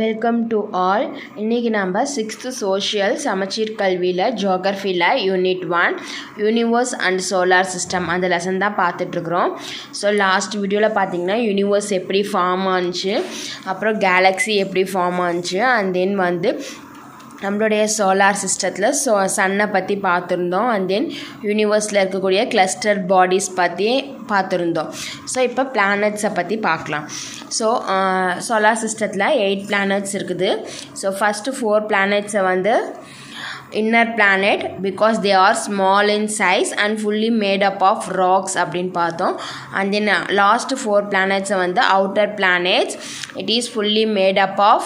Welcome to all. இன்றைக்கி நம்ம 6th social சமச்சீர் கல்வியில் ஜியோகிரஃபியில் unit 1 universe and solar system அந்த லெசன் தான் பார்த்துட்ருக்குறோம். ஸோ லாஸ்ட் வீடியோவில் பார்த்திங்கன்னா யூனிவர்ஸ் எப்படி ஃபார்ம் ஆனிச்சு, அப்புறம் கேலக்ஸி எப்படி ஃபார்ம் ஆனிச்சு, அண்ட் தென் வந்து நம்மளுடைய சோலார் சிஸ்டத்தில் சன்னை பற்றி பார்த்துருந்தோம். அண்ட் தென் யூனிவர்ஸில் இருக்கக்கூடிய கிளஸ்டர் பாடிஸ் பற்றி பார்த்துருந்தோம். ஸோ இப்போ பிளானட்ஸை பற்றி பார்க்கலாம். ஸோ சோலார் சிஸ்டத்தில் 8 பிளானட்ஸ் இருக்குது. ஸோ ஃபஸ்ட்டு 4 பிளானட்ஸை வந்து inner planet because they are small in size and fully made up of rocks அப்படின்னு பார்த்தோம். and then last 4 planets வந்து outer planets, it is fully made up of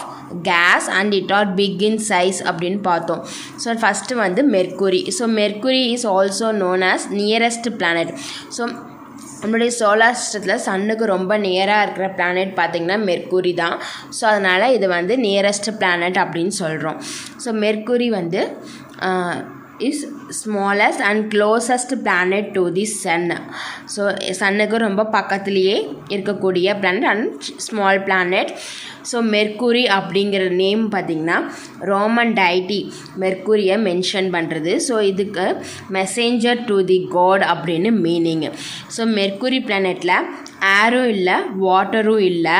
gas and it are big in size அப்படின்னு பார்த்தோம். So first வந்து mercury. So mercury is also known as nearest planet. So நம்மளுடைய solar சிஸ்டத்தில் சன்னுக்கு ரொம்ப நியராக இருக்கிற planet பார்த்திங்கன்னா mercury தான். ஸோ அதனால் இது வந்து நியரஸ்ட் பிளானட் அப்படின்னு சொல்கிறோம். ஸோ மெர்க்குரி வந்து is smallest and closest planet to the sun. So சன்னுக்கு ரொம்ப பக்கத்துலேயே இருக்கக்கூடிய planet and small planet. So Mercury அப்படிங்கிற நேம் பார்த்திங்கன்னா ரோமன் டைட்டி மெர்க்குரியை மென்ஷன் பண்ணுறது. ஸோ இதுக்கு மெசேஞ்சர் டு தி காட் அப்படின்னு மீனிங்கு. ஸோ மெர்க்குரி பிளானட்டில் ஏரும் இல்லை, வாட்டரும் இல்லை,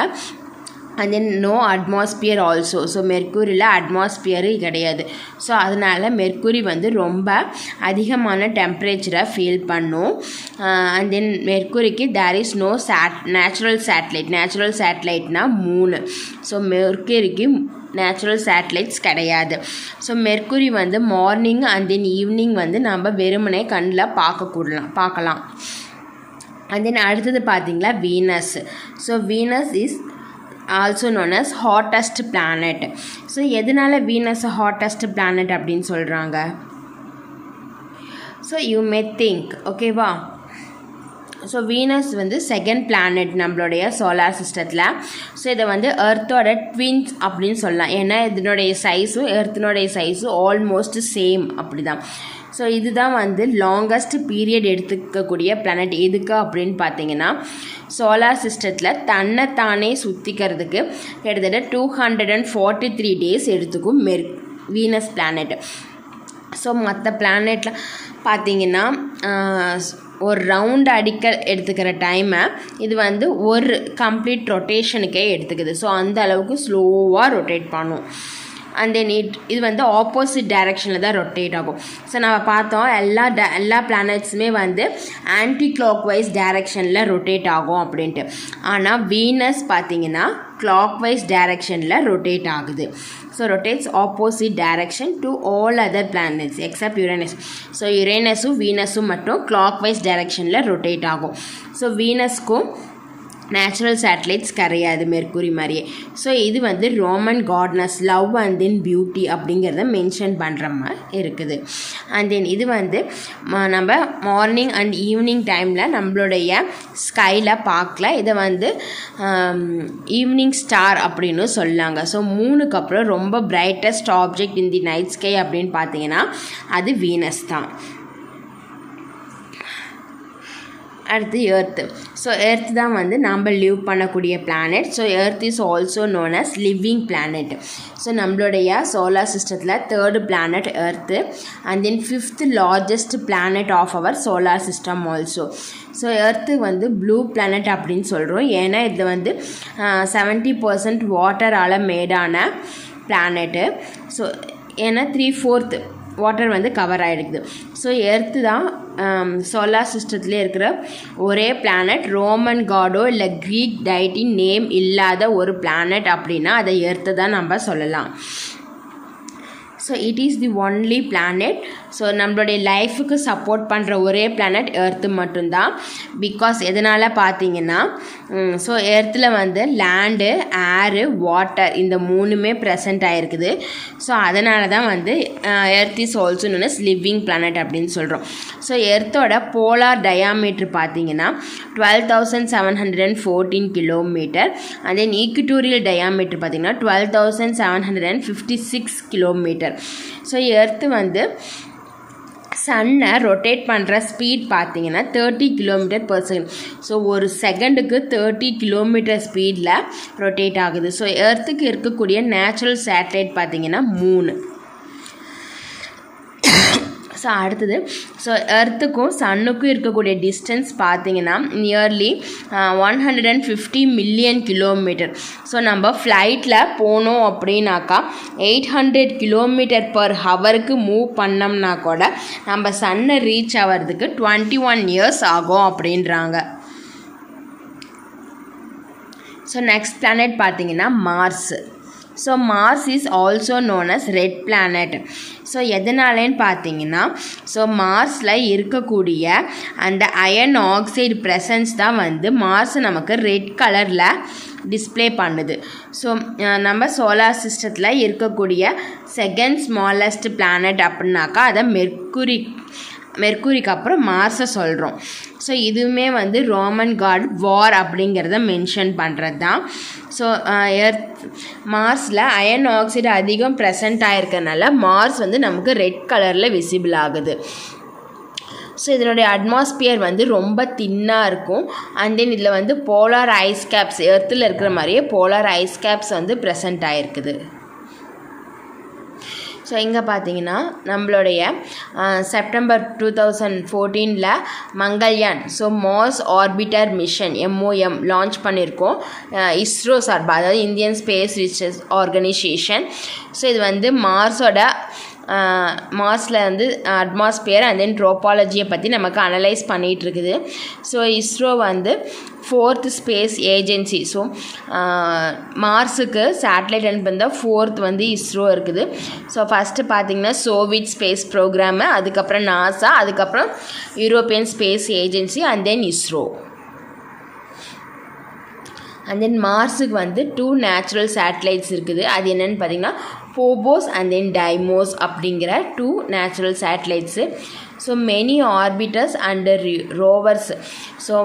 and then no atmosphere also. So மெர்க்குரியில் அட்மாஸ்பியரு கிடையாது. ஸோ அதனால் மெர்க்குரி வந்து ரொம்ப அதிகமான டெம்பரேச்சரை ஃபீல் பண்ணும். And then மெர்க்குரிக்கு there is no natural satellite. Natural சேட்டலைட்னால் 3. ஸோ மெர்க்குரிக்கு நேச்சுரல் சேட்டலைட்ஸ் கிடையாது. ஸோ மெர்க்குரி வந்து மார்னிங் அண்ட் தென் ஈவினிங் வந்து நம்ம வெறுமனே கண்ணில் பார்க்கலாம். அண்ட் தென் அடுத்தது பார்த்திங்களா Venus. So Venus is also known as hottest planet. So எதனால வீனஸ் ஹாட்டஸ்ட் பிளானட் அப்படின்னு சொல்கிறாங்க? ஸோ யூ மே திங்க், ஓகேவா. ஸோ வீனஸ் வந்து செகண்ட் பிளானட் நம்மளுடைய சோலார் சிஸ்டத்தில். ஸோ இதை வந்து எர்த்தோட ட்வின்ஸ் அப்படின்னு சொல்லலாம். ஏன்னா இதனுடைய சைஸும் எர்த்தினுடைய சைஸும் ஆல்மோஸ்ட் சேம் அப்படி தான். ஸோ இதுதான் வந்து லாங்கஸ்ட் பீரியட் எடுத்துக்கக்கூடிய பிளானட். எதுக்கு அப்படின்னு பார்த்தீங்கன்னா சோலார் சிஸ்டத்தில் தன்னைத்தானே சுற்றிக்கிறதுக்கு கிட்டத்தட்ட 243 days எடுத்துக்கும் வீனஸ் பிளானட். ஸோ மற்ற பிளானட்டில் பார்த்திங்கன்னா ஒரு ரவுண்ட் அடிக்க எடுத்துக்கிற டைமை இது வந்து ஒரு கம்ப்ளீட் ரொட்டேஷனுக்கே எடுத்துக்குது. ஸோ அந்த அளவுக்கு ஸ்லோவாக ரொட்டேட் பண்ணும். அண்ட் தென் இது வந்து ஆப்போசிட் டைரெக்ஷனில் தான் ரொட்டேட் ஆகும். ஸோ நம்ம பார்த்தோம் எல்லா பிளானட்ஸுமே வந்து ஆன்டி கிளாக் வைஸ் டைரெக்ஷனில் ரொட்டேட் ஆகும் அப்படின்ட்டு. ஆனால் வீனஸ் பார்த்திங்கன்னா கிளாக் வைஸ் டைரெக்ஷனில் ரொட்டேட் ஆகுது. So rotates opposite direction to all other planets except Uranus. So யுரேனஸும் வீனஸும் மட்டும் கிளாக் வைஸ் டைரெக்ஷனில் ரொட்டேட் ஆகும். ஸோ வீனஸ்க்கும் நேச்சுரல் சேட்டலைட்ஸ் கிடையாது மெர்க்குரி மாதிரியே. ஸோ இது வந்து Roman goddess love and then beauty அப்படிங்கிறத மென்ஷன் பண்ணுற மாதிரி இருக்குது. அண்ட் தென் இது வந்து நம்ம மார்னிங் அண்ட் ஈவினிங் டைமில் நம்மளுடைய ஸ்கையில் பார்க்கல. இதை வந்து ஈவினிங் ஸ்டார் அப்படின்னு சொல்லாங்க. ஸோ 3க்கு அப்புறம் ரொம்ப பிரைட்டஸ்ட் ஆப்ஜெக்ட் இன் தி நைட் ஸ்கை அப்படின்னு பார்த்தீங்கன்னா அது வீனஸ் தான். அடுத்து எர்த்து. ஸோ எர்த் தான் வந்து நம்ம லிவ் பண்ணக்கூடிய planet. So earth is also known as living planet. So நம்மளுடைய சோலார் சிஸ்டத்தில் 3rd planet earth and then 5th largest planet of our solar system also. So earth வந்து blue planet அப்படின்னு சொல்கிறோம். ஏன்னா இது வந்து 70% வாட்டரால் மேடான பிளானட்டு. ஸோ ஏன்னா 3/4 வாட்டர் வந்து கவர் ஆகிடுக்குது. ஸோ எர்த்து தான் சோலார் சிஸ்டத்துலேயே இருக்கிற ஒரே பிளானட். ரோமன் காடோ இல்லை க்ரீக் டைட்டி நேம் இல்லாத ஒரு பிளானட் அப்படின்னா அதை எர்த்து தான் நம்ம சொல்லலாம். So it is the only planet. So நம்மளுடைய லைஃபுக்கு சப்போர்ட் பண்ணுற ஒரே பிளானட் எர்த்து மட்டும்தான். பிகாஸ் எதனால் பார்த்தீங்கன்னா ஸோ எர்த்தில் வந்து லேண்டு, ஏரு, வாட்டர் இந்த 3மே ப்ரெசண்ட் ஆகிருக்குது. ஸோ அதனால தான் வந்து earth is also known as living planet அப்படின்னு சொல்கிறோம். ஸோ எர்த்தோட போலார் டயாமீட்டர் பார்த்தீங்கன்னா 12,714 kilometre. And then equatorial diameter பார்த்திங்கன்னா 12,756 கிலோமீட்டர். ஸோ எர்த்து வந்து சன்னை ரொட்டேட் பண்ணுற ஸ்பீட் பார்த்தீங்கன்னா 30 km/s. ஸோ ஒரு செகண்டுக்கு 30 km ஸ்பீடில் ரொட்டேட் ஆகுது. ஸோ எர்த்துக்கு இருக்கக்கூடிய நேச்சுரல் சேட்டலைட் பார்த்தீங்கன்னா 3. ஸோ அடுத்தது, ஸோ எர்த்துக்கும் சன்னுக்கும் இருக்கக்கூடிய டிஸ்டன்ஸ் பார்த்தீங்கன்னா நியர்லி 150 மில்லியன் கிலோமீட்டர். ஸோ நம்ம ஃப்ளைட்டில் போனோம் அப்படின்னாக்கா 800 km/h மூவ் பண்ணோம்னா கூட நம்ம சன்னை ரீச் ஆகிறதுக்கு 21 years ஆகும் அப்படின்றாங்க. ஸோ நெக்ஸ்ட் பிளானட் பார்த்தீங்கன்னா Mars. So Mars is also known as red planet. So எதனாலேன்னு பார்த்தீங்கன்னா, ஸோ மார்ஸில் இருக்கக்கூடிய அந்த அயர்ன் ஆக்சைடு ப்ரெசன்ஸ் தான் வந்து மார்ஸை நமக்கு ரெட் கலரில் டிஸ்பிளே பண்ணுது. ஸோ நம்ம சோலார் சிஸ்டத்தில் இருக்கக்கூடிய செகண்ட் ஸ்மாலஸ்ட் பிளானட் அப்படின்னாக்கா அதை மெர்க்குரிக்கு அப்புறம் மார்ஸை சொல்கிறோம். ஸோ இதுவுமே வந்து ரோமன் காட் வார் அப்படிங்கிறத மென்ஷன் பண்ணுறது தான். ஸோ மார்ஸில் அயர்ன் ஆக்சைடு அதிகம் ப்ரெசண்ட் ஆகிருக்கனால மார்ஸ் வந்து நமக்கு ரெட் கலரில் விசிபிள் ஆகுது. ஸோ இதனுடைய அட்மாஸ்பியர் வந்து ரொம்ப தின்னாக இருக்கும். அண்ட் தென் இதில் வந்து போலார் ஐஸ் கேப்ஸ், எர்த்தில் இருக்கிற மாதிரியே போலார் ஐஸ் கேப்ஸ் வந்து ப்ரெசண்ட் ஆகிருக்குது. ஸோ இங்கே பார்த்தீங்கன்னா நம்மளுடைய September 2014 Mangalyaan, so Mars orbiter mission MOM launch பண்ணியிருக்கோம் இஸ்ரோ சார்பாக, அதாவது Indian space research organisation. So இது வந்து மார்ஸில் வந்து அட்மாஸ்பியர் அண்ட் தென் ட்ரோபாலஜியை பற்றி நமக்கு அனலைஸ் பண்ணிகிட்ருக்குது. ஸோ இஸ்ரோ வந்து 4th ஸ்பேஸ் ஏஜென்சி. ஸோ மார்ஸுக்கு சேட்டலைட் அனுப்புந்த 4th வந்து இஸ்ரோ இருக்குது. ஸோ ஃபஸ்ட்டு பார்த்திங்கன்னா சோவியத் ஸ்பேஸ் ப்ரோக்ராமு, அதுக்கப்புறம் நாசா, அதுக்கப்புறம் European space agency and then ISRO. And then மார்ஸுக்கு வந்து 2 நேச்சுரல் சேட்டலைட்ஸ் இருக்குது. அது என்னென்னு பார்த்திங்கன்னா போபோஸ் அண்ட் தென் டைமோஸ் அப்படிங்கிற 2 natural satellites. So many orbiters and rovers. So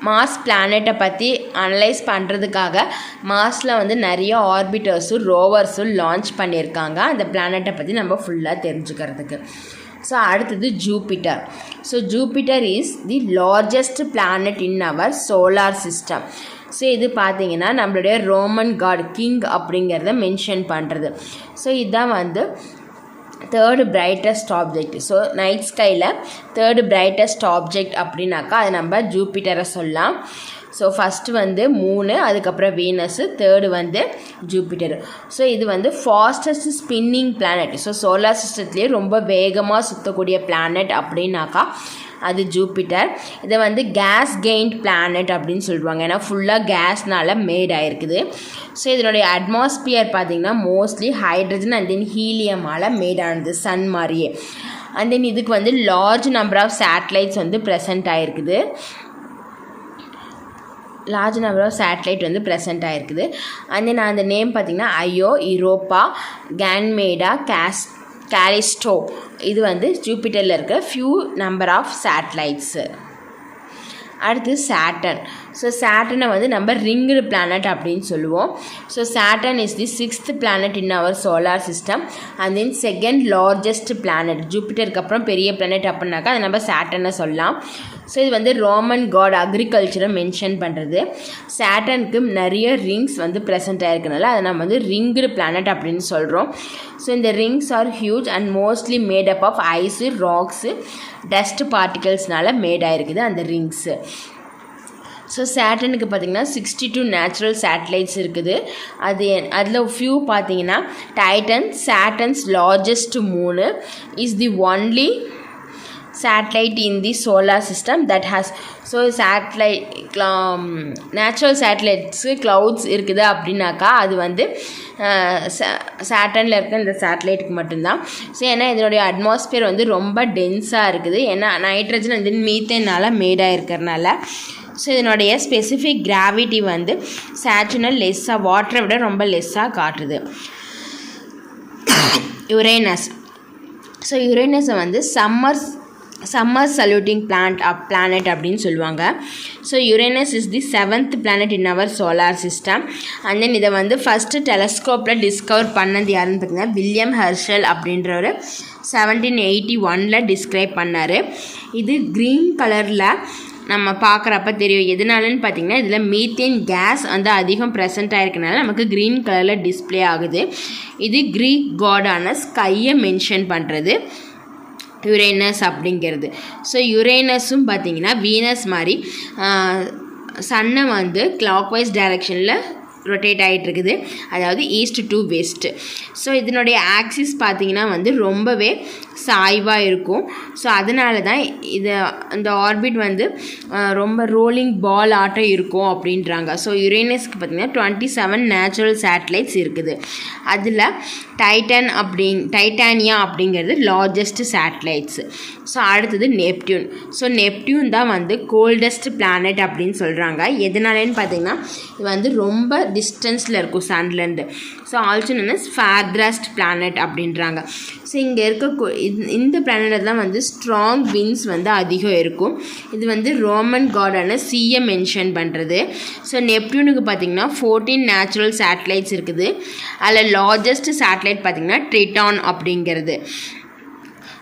Mars பிளானட்டை பற்றி அனலைஸ் பண்ணுறதுக்காக மார்ஸில் வந்து நிறைய ஆர்பிட்டர்ஸும் ரோவர்ஸும் லான்ச் பண்ணியிருக்காங்க அந்த பிளானட்டை பற்றி நம்ம ஃபுல்லாக தெரிஞ்சுக்கிறதுக்கு. ஸோ அடுத்தது Jupiter. So Jupiter is the largest planet in our solar system. So இது பார்த்திங்கன்னா நம்மளுடைய ரோமன் காட் கிங் அப்படிங்கிறத மென்ஷன் பண்ணுறது. ஸோ இதுதான் வந்து 3rd brightest object. So night ஸ்கையில் 3rd பிரைட்டஸ்ட் ஆப்ஜெக்ட் அப்படின்னாக்கா அது நம்ம ஜூபிட்டரை சொல்லலாம். ஸோ ஃபஸ்ட்டு வந்து மூணு, அதுக்கப்புறம் வீனஸு, 3rd வந்து ஜூபிட்டர். ஸோ இது வந்து fastest spinning planet. So solar சிஸ்டத்துலேயே ரொம்ப வேகமாக சுற்றக்கூடிய பிளானட் அப்படின்னாக்கா அது ஜூபிட்டர். இதை வந்து கேஸ் கெயின்ட் பிளானட் அப்படின்னு சொல்லுவாங்க, ஏன்னா ஃபுல்லாக கேஸ்னால் மேட் ஆகிருக்குது. ஸோ இதனுடைய அட்மாஸ்பியர் பார்த்திங்கன்னா மோஸ்ட்லி ஹைட்ரஜன் அண்ட் தென் ஹீலியமால் மேட் ஆனது, சன் மாதிரியே. அண்ட் தென் இதுக்கு வந்து லார்ஜ் நம்பர் ஆஃப் சேட்டலைட்ஸ் வந்து ப்ரெசென்ட் ஆகிருக்குது. அண்ட் தென் அந்த நேம் பார்த்திங்கன்னா ஐயோ, யூரோப்பா, கேன்மேடா, காலிஸ்டோ. இது வந்து ஜூபிட்டரில் இருக்கிற ஃபியூ நம்பர் ஆஃப் சேட்டலைட்ஸு. அடுத்து சாட்டர்ன். ஸோ சாட்டர்னை வந்து நம்ம ரிங்டு பிளானட் அப்படின்னு சொல்லுவோம். So Saturn is the 6th planet in our solar system and then 2nd largest planet. ஜூபிட்டருக்கு அப்புறம் பெரிய பிளானட் அப்படின்னாக்கா அதை நம்ம சாட்டர்னை சொல்லலாம். ஸோ இது வந்து ரோமன் காட் அக்ரிகல்ச்சரை மென்ஷன் பண்ணுறது. சாட்டர்னுக்கு நிறைய ரிங்ஸ் வந்து ப்ரெசென்ட் ஆகிருக்கனால அதை நம்ம வந்து ரிங்டு பிளானட் அப்படின்னு சொல்கிறோம். ஸோ இந்த rings are huge and mostly made up of ice, rocks, dust பார்ட்டிகல்ஸ்னால மேட் ஆகிருக்குது அந்த ரிங்ஸு. ஸோ சேட்டனுக்கு பார்த்திங்கன்னா 62 நேச்சுரல் சேட்டலைட்ஸ் இருக்குது. அதில் ஃபியூ பார்த்திங்கன்னா டைட்டன், சாட்டன்ஸ் லார்ஜஸ்ட் மூணு, is the only satellite in the solar system that has. So natural satellites clouds இருக்குது அப்படின்னாக்கா அது வந்து சேட்டனில் இருக்க இந்த சேட்டலைட்டுக்கு மட்டும்தான். ஸோ ஏன்னா இதனுடைய அட்மாஸ்பியர் வந்து ரொம்ப டென்ஸாக இருக்குது, ஏன்னா நைட்ரஜன் அண்ட் தென் மீத்தேனால் மேடாக இருக்கிறனால. ஸோ இதனுடைய ஸ்பெசிஃபிக் கிராவிட்டி வந்து சேச்சுரல் லெஸ்ஸாக, வாட்டரை விட ரொம்ப லெஸ்ஸாக காட்டுது. யுரேனஸ். ஸோ யுரேனஸை வந்து சம்மர் சல்யூட்டிங் பிளானட் அப்படின்னு சொல்லுவாங்க. So Uranus is the 7th planet in our solar system. And then இதை வந்து ஃபஸ்ட்டு டெலஸ்கோப்பில் டிஸ்கவர் பண்ணது யாருன்னு பார்த்தீங்கன்னா வில்லியம் ஹெர்ஷல் அப்படின்றவர் 1781 டிஸ்கிரைப் பண்ணார். இது க்ரீன் கலரில் நம்ம பார்க்குறப்ப தெரியும். எதனாலன்னு பார்த்தீங்கன்னா இதில் மீத்தேன் கேஸ் வந்து அதிகம் ப்ரெசென்ட் ஆகிருக்கனால நமக்கு க்ரீன் கலரில் டிஸ்பிளே ஆகுது. இது க்ரீக் காடான ஸ்கையை மென்ஷன் பண்ணுறது யுரேனஸ் அப்படிங்கிறது. ஸோ யுரேனஸும் பார்த்திங்கன்னா வீனஸ் மாதிரி சன்னை வந்து கிளாக்வைஸ் டைரெக்ஷனில் ரொட்டேட் ஆகிட்டு இருக்குது, அதாவது ஈஸ்ட் டு வெஸ்ட். ஸோ இதனுடைய ஆக்சிஸ் பார்த்திங்கன்னா வந்து ரொம்பவே சாய்வாக இருக்கும். ஸோ அதனால தான் இந்த ஆர்பிட் வந்து ரொம்ப ரோலிங் பால் ஆட்டம் இருக்கும் அப்படின்றாங்க. ஸோ யுரேனஸ்க்கு பார்த்திங்கன்னா 27 நேச்சுரல் சேட்டலைட்ஸ் இருக்குது. அதில் டைட்டானியா அப்படிங்கிறது லார்ஜஸ்ட் சேட்டலைட்ஸ். ஸோ அடுத்தது நெப்டியூன். ஸோ நெப்டியூன் தான் வந்து கோல்டஸ்ட் பிளானட் அப்படின்னு சொல்கிறாங்க. எதனாலன்னு பார்த்தீங்கன்னா இது வந்து ரொம்ப டிஸ்டன்ஸில் இருக்கும் சன்லேருந்து. ஸோ ஆல்சோ known ஃபேர்தஸ்ட் பிளானட் அப்படின்றாங்க. ஸோ இங்கே இருக்க இந்த பிளானட்டில் தான் வந்து ஸ்ட்ராங் விண்ட்ஸ் வந்து அதிகம் இருக்கும். இது வந்து ரோமன் காடான சீயை மென்ஷன் பண்ணுறது. ஸோ நெப்டியூனுக்கு பார்த்திங்கன்னா 14 நேச்சுரல் சேட்டலைட்ஸ் இருக்குது. அதில் லார்ஜஸ்ட் சேட்டலைட் பார்த்திங்கன்னா ட்ரிட்டான் அப்படிங்கிறது.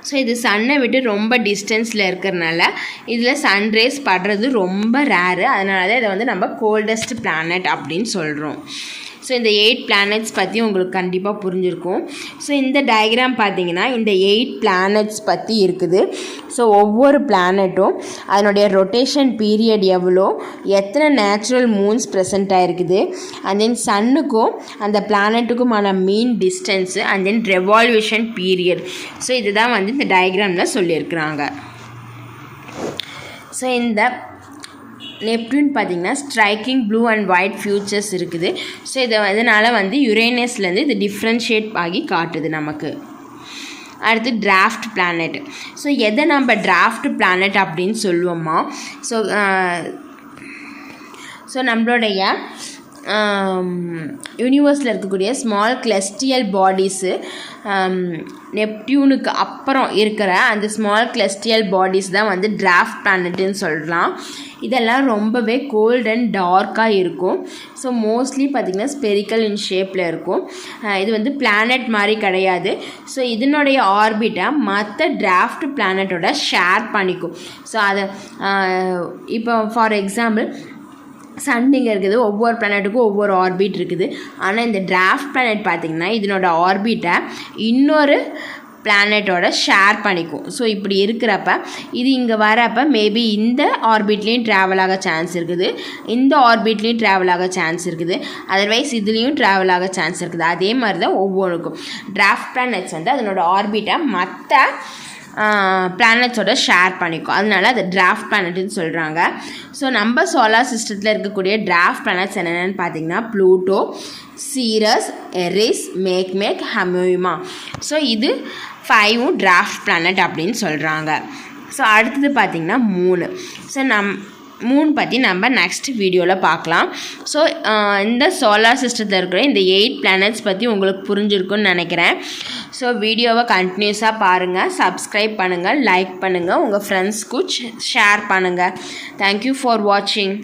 ஸோ இது சன்னை விட்டு ரொம்ப டிஸ்டன்ஸில் இருக்கிறனால இதில் சன்ரேஸ் படுறது ரொம்ப ரேரு. அதனால தான் இதை வந்து நம்ம கோல்டஸ்ட் பிளானட் அப்படின்னு சொல்கிறோம். ஸோ இந்த 8 பிளானட்ஸ் பற்றி உங்களுக்கு கண்டிப்பாக புரிஞ்சிருக்கும். ஸோ இந்த டயக்ராம் பார்த்தீங்கன்னா இந்த 8 பிளானட்ஸ் பற்றி இருக்குது. ஸோ ஒவ்வொரு பிளானட்டும் அதனுடைய ரொட்டேஷன் பீரியட் எவ்வளோ, எத்தனை நேச்சுரல் மூன்ஸ் ப்ரெசென்ட் ஆகிருக்குது, அண்ட் தென் சன்னுக்கும் அந்த பிளானட்டுக்குமான mean distance, and then revolution period. So இதுதான் வந்து இந்த டயக்ராமில் சொல்லியிருக்கிறாங்க. ஸோ இந்த நெப்டியூன் பார்த்திங்கன்னா striking blue and white features இருக்குது. ஸோ இதனால் வந்து யுரேனஸ்லேருந்து இது டிஃப்ரென்ஷியேட் ஆகி காட்டுது நமக்கு. அடுத்து டிராஃப்ட் பிளானட். ஸோ எதை நம்ம டிராஃப்ட் பிளானட் அப்படின்னு சொல்லுவோமா, ஸோ நம்மளுடைய யூனிவர்ஸில் இருக்கக்கூடிய ஸ்மால் கிளஸ்டியல் பாடிஸு நெப்டியூனுக்கு அப்புறம் இருக்கிற அந்த ஸ்மால் கிளஸ்டியல் பாடிஸ் தான் வந்து டிராஃப்ட் பிளானட்டுன்னு சொல்லலாம். இதெல்லாம் ரொம்பவே கோல்ட் அண்ட் டார்க்காக இருக்கும். ஸோ மோஸ்ட்லி பார்த்திங்கன்னா ஸ்பெரிக்கல் இன் ஷேப்பில் இருக்கும். இது வந்து பிளானட் மாதிரி கிடையாது. ஸோ இதனுடைய ஆர்பிட்டை மற்ற டிராஃப்ட் பிளானட்டோட ஷேர் பண்ணிக்கும். ஸோ அதை இப்போ ஃபார் எக்ஸாம்பிள் சன்னிங்க இருக்குது, ஒவ்வொரு பிளானட்டுக்கும் ஒவ்வொரு ஆர்பிட் இருக்குது. ஆனால் இந்த டிராஃப்ட் பிளானட் பார்த்திங்கன்னா இதனோட ஆர்பிட்டை இன்னொரு பிளானட்டோட ஷேர் பண்ணிக்கும். ஸோ இப்படி இருக்கிறப்ப இது இங்கே வரப்போ மேபி இந்த ஆர்பிட்லேயும் ட்ராவல் ஆக சான்ஸ் இருக்குது, இந்த ஆர்பிட்லேயும் ட்ராவல் ஆக சான்ஸ் இருக்குது, அதர்வைஸ் இதுலேயும் ட்ராவல் ஆக சான்ஸ் இருக்குது. அதே மாதிரி தான் ஒவ்வொன்றுக்கும் டிராஃப்ட் பிளானட்ஸ் வந்து அதனோட ஆர்பிட்டை மற்ற பிளானட்ஸோட ஷேர் பண்ணிக்கும். அதனால அது டிராஃப்ட் பிளானட்னு சொல்கிறாங்க. ஸோ நம்ம சோலார் சிஸ்டத்தில் இருக்கக்கூடிய டிராஃப்ட் பிளானட்ஸ் என்னென்னு பார்த்தீங்கன்னா ப்ளூட்டோ, சீரஸ், எரிஸ், மேக்மேக், ஹமியூமா. ஸோ இது 5 டிராஃப்ட் பிளானட் அப்படின்னு சொல்கிறாங்க. ஸோ அடுத்தது பார்த்திங்கன்னா மூணு. ஸோ மூன் பற்றி நம்ம நெக்ஸ்ட் வீடியோவில் பார்க்கலாம். ஸோ இந்த சோலார் சிஸ்டத்தில் இருக்கிற இந்த 8 பிளானட்ஸ் பற்றி உங்களுக்கு புரிஞ்சிருக்குன்னு நினைக்கிறேன். ஸோ வீடியோவை கண்டினியூஸாக பாருங்கள், சப்ஸ்கிரைப் பண்ணுங்கள், லைக் பண்ணுங்கள், உங்கள் ஃப்ரெண்ட்ஸ்க்கு ஷேர் பண்ணுங்கள். தேங்க்யூ ஃபார் வாட்சிங்.